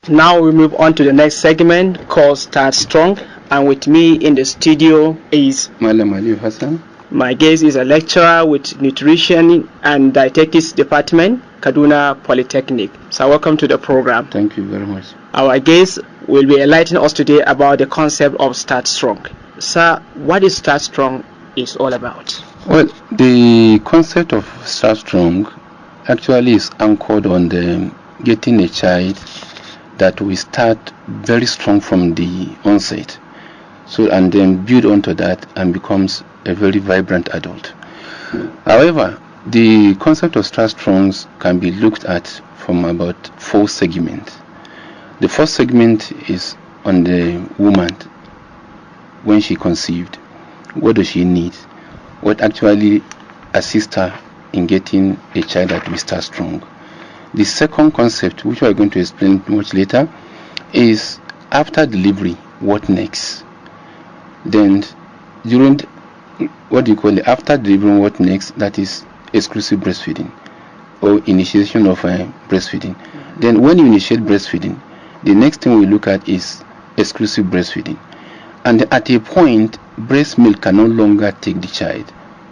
Now we move on to the next segment called Start Strong. And with me in the studio is Malam Ali Hassan. My guest is a lecturer with Nutrition and Dietetics Department, Kaduna Polytechnic. So welcome to the program. Thank you very much. Our guest will be enlightening us today about the concept of Start Strong. Sir, what is Start Strong is all about? Well, the concept of Start Strong actually is anchored on the getting a child that will start very strong from the onset, so and then build onto that and becomes a very vibrant adult. However, the concept of Start Strongs can be looked at from about 4 segments. The first segment is on the woman when she conceived. What does she need? What actually assists her in getting a child that will start strong? The second concept, which we are going to explain much later, is after delivery, what next? Then during after delivery, what next? That is exclusive breastfeeding or initiation of breastfeeding. Then when you initiate breastfeeding, the next thing we look at is exclusive breastfeeding. And at a point, breast milk can no longer take the child.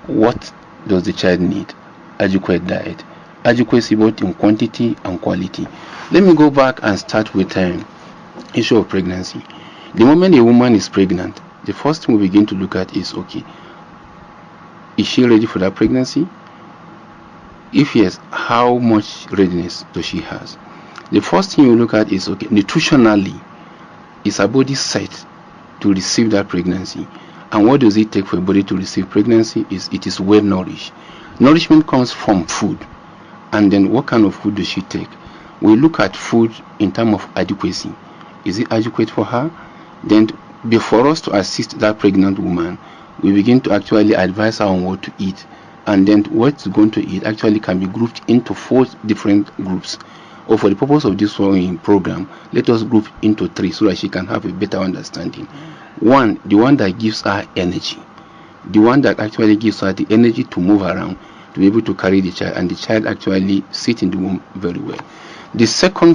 What does the child need? Adequate diet. Adequacy both in quantity and quality. Let me go back and start with issue of pregnancy. The moment a woman is pregnant, the first thing we begin to look at is, okay, is she ready for that pregnancy? If yes, how much readiness does she has? The first thing you look at is, okay, nutritionally, is her body set to receive that pregnancy? And what does it take for a body to receive pregnancy? It is well nourished. Nourishment comes from food. And then what kind of food does she take? We look at food in terms of adequacy. Is it adequate for her? Then before us to assist that pregnant woman, we begin to actually advise her on what to eat. And then what's going to eat actually can be grouped into 4 different groups. Or for the purpose of this program, let us group into 3 so that she can have a better understanding. One, the one that gives her energy. The one that actually gives her the energy to move around, to be able to carry the child, and the child actually sit in the womb very well. The second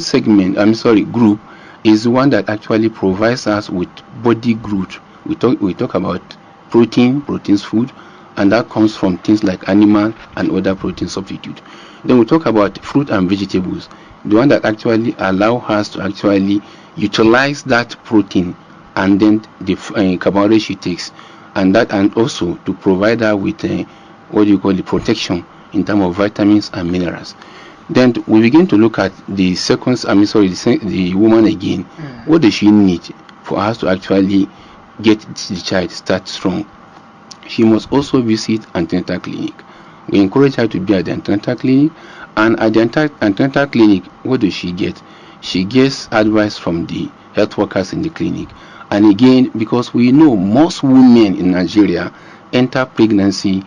group is the one that actually provides us with body growth. We talk about proteins food, and that comes from things like animal and other protein substitute. Then we talk about fruit and vegetables, the one that actually allow us to actually utilize that protein and then the carbohydrate she takes, and also to provide her with the protection in terms of vitamins and minerals. Then we begin to look at the the woman again. What does she need for us to actually get the child start strong? She must also visit antenatal clinic. We encourage her to be at the antenatal clinic, and at the antenatal clinic, what does she get? She gets advice from the health workers in the clinic. And again, because we know most women in Nigeria enter pregnancy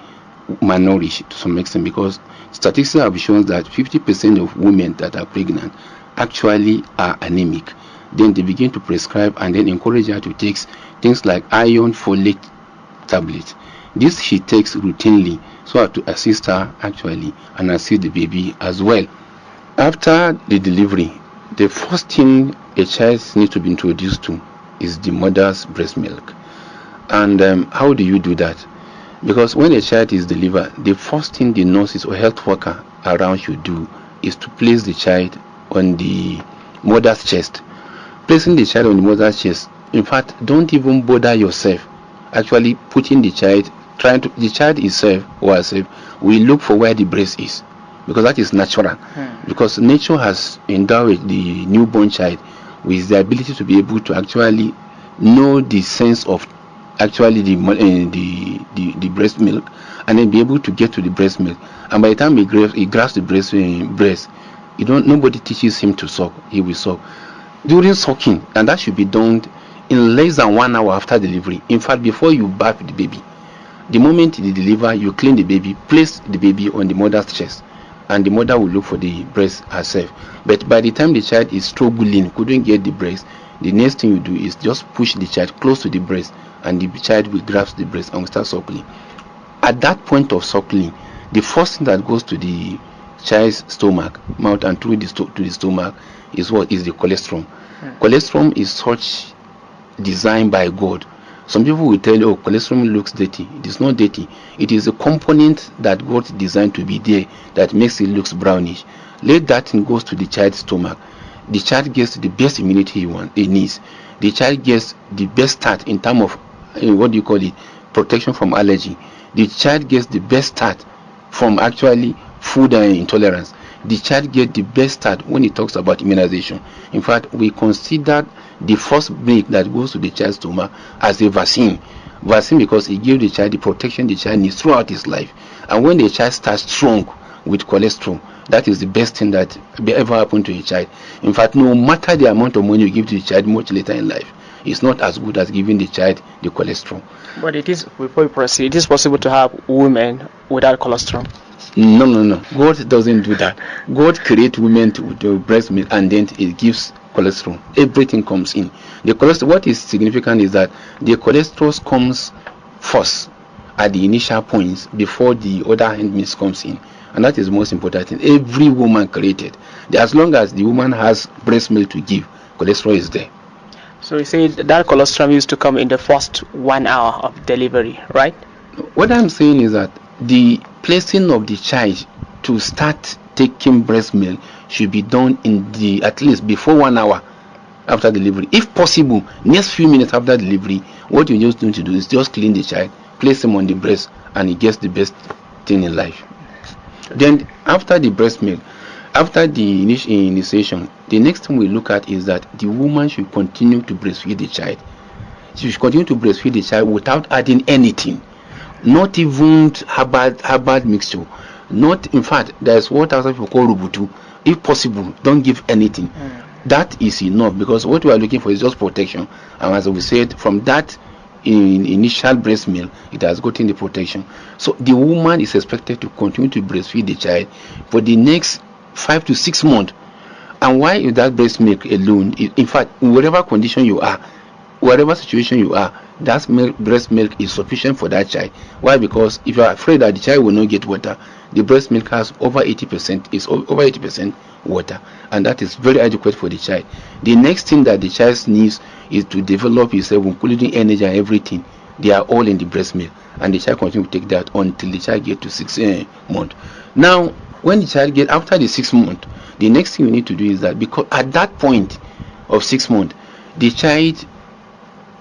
malnourished to some extent, because statistics have shown that 50% of women that are pregnant actually are anemic. Then they begin to prescribe and then encourage her to take things like iron folate tablets. This she takes routinely so as to assist her actually and assist the baby as well. After the delivery, the first thing a child needs to be introduced to is the mother's breast milk. And how do you do that? Because when a child is delivered, the first thing the nurses or health worker around should do is to place the child on the mother's chest. Placing the child on the mother's chest, in fact, don't even bother yourself actually putting the child, the child itself or herself will look for where the breast is, because that is natural. Because nature has endowed the newborn child with the ability to be able to actually know the sense of actually the breast milk, and then be able to get to the breast milk. And by the time he grasps the breast, nobody teaches him to suck. He will suck during sucking, and that should be done in less than 1 hour after delivery. In fact, before you bath the baby, the moment you deliver, you clean the baby, place the baby on the mother's chest, and the mother will look for the breast herself. But by the time the child is struggling, couldn't get the breast, the next thing you do is just push the child close to the breast, and the child will grasp the breast and will start suckling. At that point of suckling, the first thing that goes to the child's mouth and through to the stomach is what is the cholesterol. Cholesterol is such designed by God. Some people will tell you, oh, cholesterol looks dirty. It is not dirty. It is a component that God designed to be there that makes it looks brownish. Let that thing goes to the child's stomach. The child gets the best immunity he needs. The child gets the best start in terms of what do you call it, protection from allergy. The child gets the best start from actually food intolerance. The child gets the best start when it talks about immunization. In fact, we consider the first milk that goes to the child's stomach as a vaccine because it gives the child the protection the child needs throughout his life. And when the child starts strong with cholesterol, that is the best thing that ever happened to a child. In fact, no matter the amount of money you give to the child much later in life, it's not as good as giving the child the cholesterol. But it is, before we proceed, it is possible to have women without cholesterol. No. God doesn't do that. God creates women to do breast milk and then it gives cholesterol. Everything comes in. The cholesterol, what is significant is that the cholesterol comes first at the initial points before the other hand milk comes in. And that is the most important thing. Every woman created, as long as the woman has breast milk to give, cholesterol is there. So you say that cholesterol used to come in the first 1 hour of delivery, right? What I'm saying is that the placing of the child to start taking breast milk should be done in the at least before 1 hour after delivery. If possible, next few minutes after delivery, what you just need to do is just clean the child, place him on the breast, and he gets the best thing in life. Then after the breast milk, after the initiation, the next thing we look at is that the woman should continue to breastfeed the child. She should continue to breastfeed the child without adding anything, not even herbal mixture. Not, in fact, there's what other people call rubutu. If possible, don't give anything. That is enough, because what we are looking for is just protection. And as we said, from that in initial breast milk, it has gotten the protection. So the woman is expected to continue to breastfeed the child for the next 5 to 6 months. And why is that breast milk alone? In fact, in whatever condition you are, whatever situation you are, that breast milk is sufficient for that child. Why? Because if you are afraid that the child will not get water, the breast milk has over 80% water, and that is very adequate for the child. The next thing that the child needs is to develop himself, including energy and everything. They are all in the breast milk, and the child continues to take that until the child gets to 6 months. Now, when the child gets after the 6 months, the next thing we need to do is that, because at that point of 6 months, the child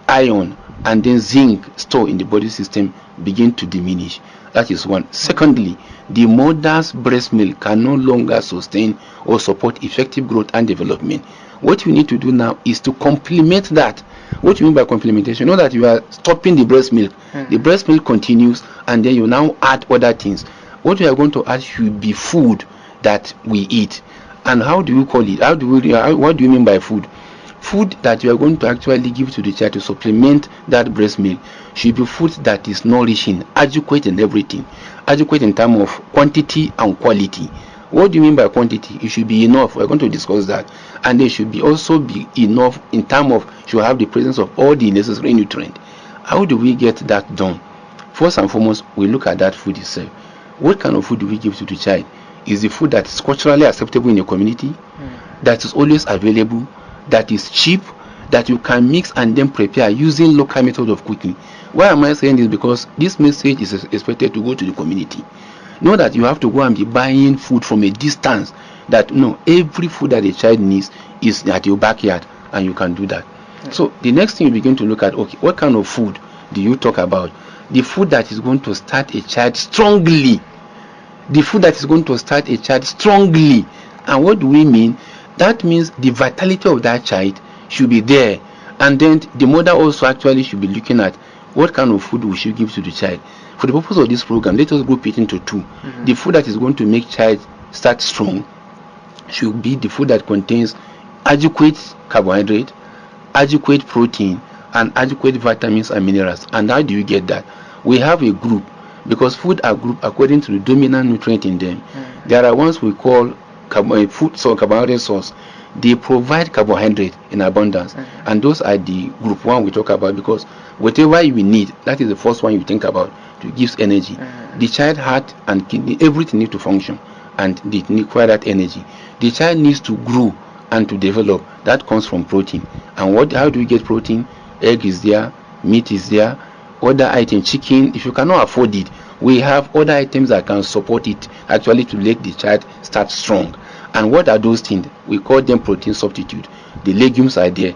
iron and then zinc stored in the body system begin to diminish. That is one. Secondly, the mother's breast milk can no longer sustain or support effective growth and development. What you need to do now is to complement that. What you mean by complementation? Know that you are stopping the breast milk. The breast milk continues, and then you now add other things. What you are going to add should be food that we eat. And how do you call it? What do you mean by food? Food that you are going to actually give to the child to supplement that breast milk should be food that is nourishing, adequate in everything, adequate in terms of quantity and quality. What do you mean by quantity? It should be enough. We're going to discuss that. And there should be also be enough in terms of, should have the presence of all the necessary nutrients. How do we get that done? First and foremost, we look at that food itself. What kind of food do we give to the child? Is the food that is culturally acceptable in your community, that is always available, that is cheap, that you can mix and then prepare using local method of cooking? Why am I saying this? Because this message is expected to go to the community. Know that you have to go and be buying food from a distance. That no, every food that a child needs is at your backyard, and you can do that. So the next thing you begin to look at, okay, what kind of food do you talk about? The food that is going to start a child strongly. The food that is going to start a child strongly. And what do we mean? That means the vitality of that child should be there, and then the mother also actually should be looking at what kind of food we should give to the child. For the purpose of this program, let us group it into two. The food that is going to make child start strong should be the food that contains adequate carbohydrate, adequate protein, and adequate vitamins and minerals. And how do you get that? We have a group, because food are grouped according to the dominant nutrient in them. There are ones we call carbohydrate source. They provide carbohydrate in abundance, and those are the group one we talk about, because whatever you need, that is the first one you think about to give energy. The child heart and kidney, everything need to function, and they require that energy. The child needs to grow and to develop. That comes from protein. And how do we get protein? Egg is there, meat is there, other items, chicken. If you cannot afford it, we have other items that can support it, actually, to let the child start strong. And what are those things? We call them protein substitute. The legumes are there,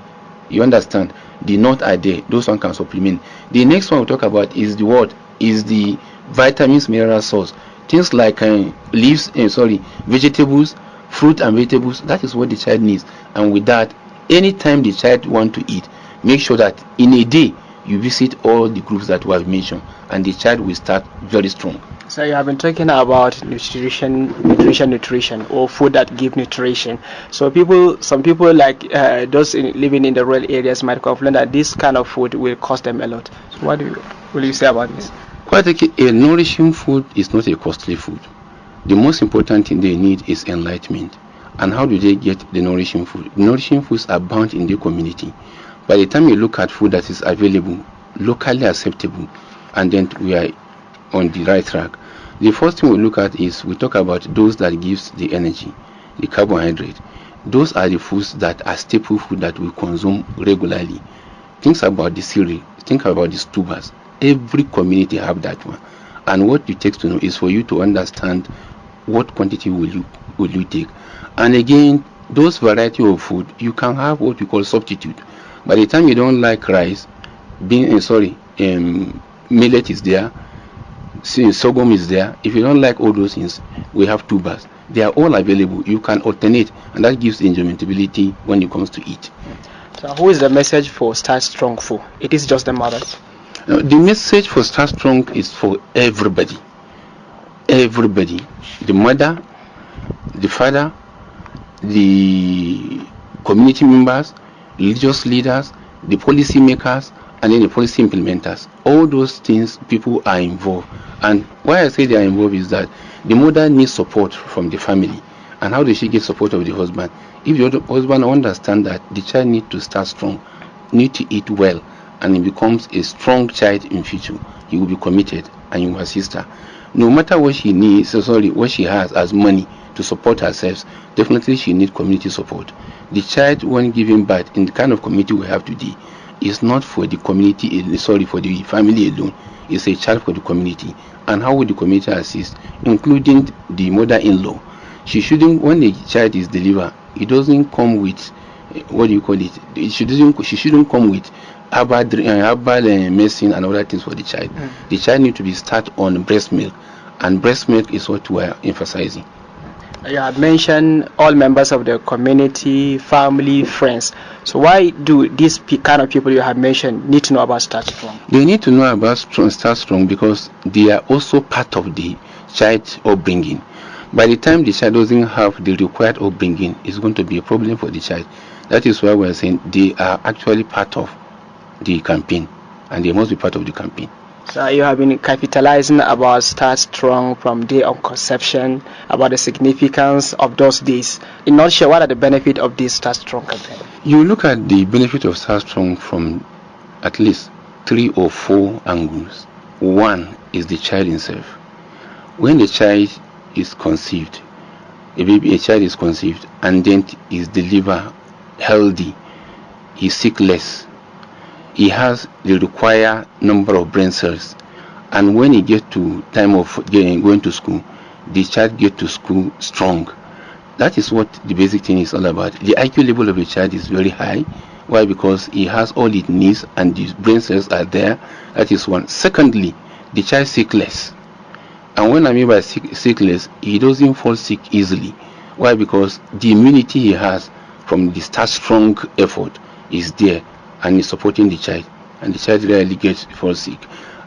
you understand, the nuts are there, those one can supplement. The next one we talk about is the what? Is the vitamins, mineral source, things like leaves, vegetables, fruit and vegetables. That is what the child needs. And with that, anytime the child want to eat, make sure that in a day you visit all the groups that we have mentioned, and the child will start very strong. So you have been talking about nutrition, or food that give nutrition. So some people like those living in the rural areas might complain that this kind of food will cost them a lot. So what will you say about this? Quite a nourishing food is not a costly food. The most important thing they need is enlightenment. And how do they get the nourishing food? Nourishing foods are bound in the community. By the time you look at food that is available, locally acceptable, and then we are on the right track. The first thing we look at is we talk about those that gives the energy, the carbohydrate. Those are the foods that are staple food that we consume regularly. Think about the cereal, think about the tubers. Every community have that one. And what it takes to know is for you to understand what quantity will you take. And again, those variety of food, you can have what we call substitute. By the time you don't like rice, millet is there, sorghum is there. If you don't like all those things, we have tubers. They are all available. You can alternate, and that gives enjoyability when it comes to eat. So who is the message for Start Strong for? It is just the mothers? The message for Start Strong is for everybody. Everybody. The mother, the father, the community members, religious leaders, the policy makers, and then the policy implementers. All those things, people are involved. And why I say they are involved is that the mother needs support from the family. And how does she get support of the husband? If the husband understands that the child needs to start strong, need to eat well, and he becomes a strong child in future, he will be committed, and you will assist her. No matter what she needs, what she has as money to support herself, definitely she needs community support. The child, when giving birth in the kind of community we have today, is not for the community, for the family alone. It's a child for the community. And how would the community assist, including the mother-in-law? She shouldn't, when the child is delivered, it doesn't come with she shouldn't come with herbal medicine and other things for the child. The child needs to be start on breast milk, and breast milk is what we are emphasizing. You have mentioned all members of the community, family, friends. So why do these kind of people you have mentioned need to know about Start Strong? They need to know about Start Strong because they are also part of the child upbringing. By the time the child doesn't have the required upbringing, it's going to be a problem for the child. That is why we're saying they are actually part of the campaign, and they must be part of the campaign. So you have been capitalizing about Start Strong from day of conception, about the significance of those days. In a nutshell, what are the benefits of this Start Strong campaign? You look at the benefit of Start Strong from at least 3 or 4 angles. One is the child himself. When the child is conceived, a child is conceived and then is delivered healthy, he's sick less, he has the required number of brain cells, and when he gets to time of going to school, the child gets to school strong. That is what the basic thing is all about. The IQ level of a child is very high. Why? Because he has all it needs and the brain cells are there. That is one. Secondly, the child sick less. And when I mean by sick less, he doesn't fall sick easily. Why? Because the immunity he has from the Start Strong effort is there and is supporting the child, and the child rarely falls sick.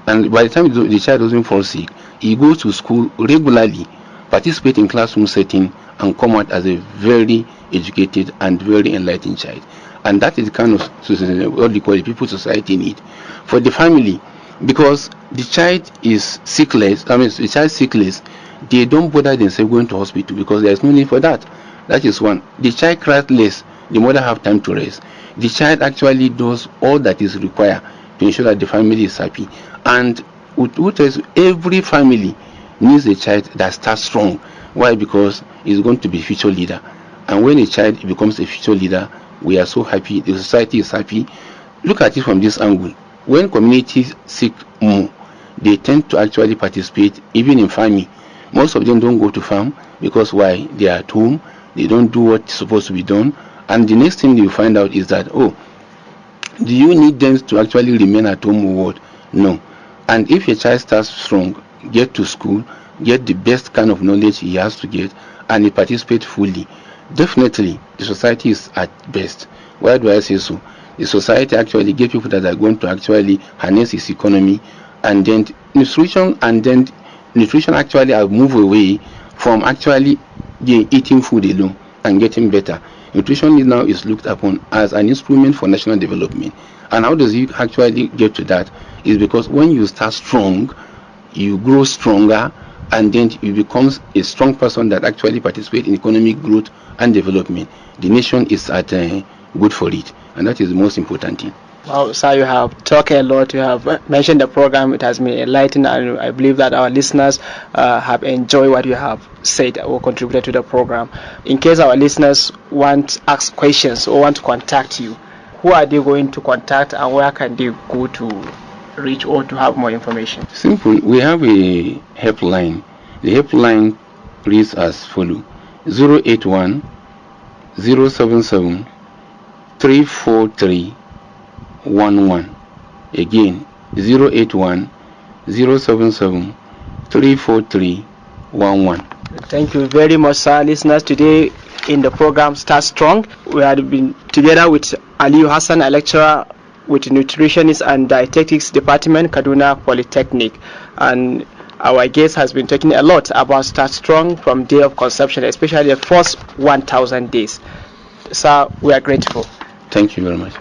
And by the time the child doesn't fall sick, he goes to school regularly, participate in classroom setting, and come out as a very educated and very enlightened child. And that is the kind of what we call the people society need for the family, because the child is sickless. The child sickless, they don't bother themselves going to hospital because there is no need for that. That is one. The child cries less, the mother have time to rest. The child actually does all that is required to ensure that the family is happy. And every family needs a child that starts strong. Why? Because he's going to be future leader. And when a child becomes a future leader, we are so happy, the society is happy. Look at it from this angle. When communities seek more, they tend to actually participate even in farming. Most of them don't go to farm because why? They are at home, they don't do what's supposed to be done, and the next thing you find out is that, oh, do you need them to actually remain at home or what? No. And if your child starts strong, get to school, get the best kind of knowledge he has to get, and he participates fully, definitely the society is at best. Why do I say so? The society actually get people that are going to actually harness its economy, and then nutrition actually have move away from actually the eating food alone and getting better. Nutrition is now is looked upon as an instrument for national development. And how does it actually get to that? Is because when you start strong, you grow stronger, and then you become a strong person that actually participates in economic growth and development. The nation is at good for it, and that is the most important thing. Wow, sir, you have talked a lot. You have mentioned the program. It has been enlightening, and I believe that our listeners have enjoyed what you have said or contributed to the program. In case our listeners want to ask questions or want to contact you, who are they going to contact, and where can they go to reach or to have more information? Simple. We have a helpline. The helpline reads as follow: 081 077 343 11. Again, 081 077 343 11. Thank you very much, sir. Listeners, today in the program Start Strong, we had been together with Aliyu Hassan, a lecturer with Nutritionist and Dietetics Department, Kaduna Polytechnic. And our guest has been talking a lot about Start Strong from day of conception, especially the first 1,000 days. Sir, we are grateful. Thank you very much.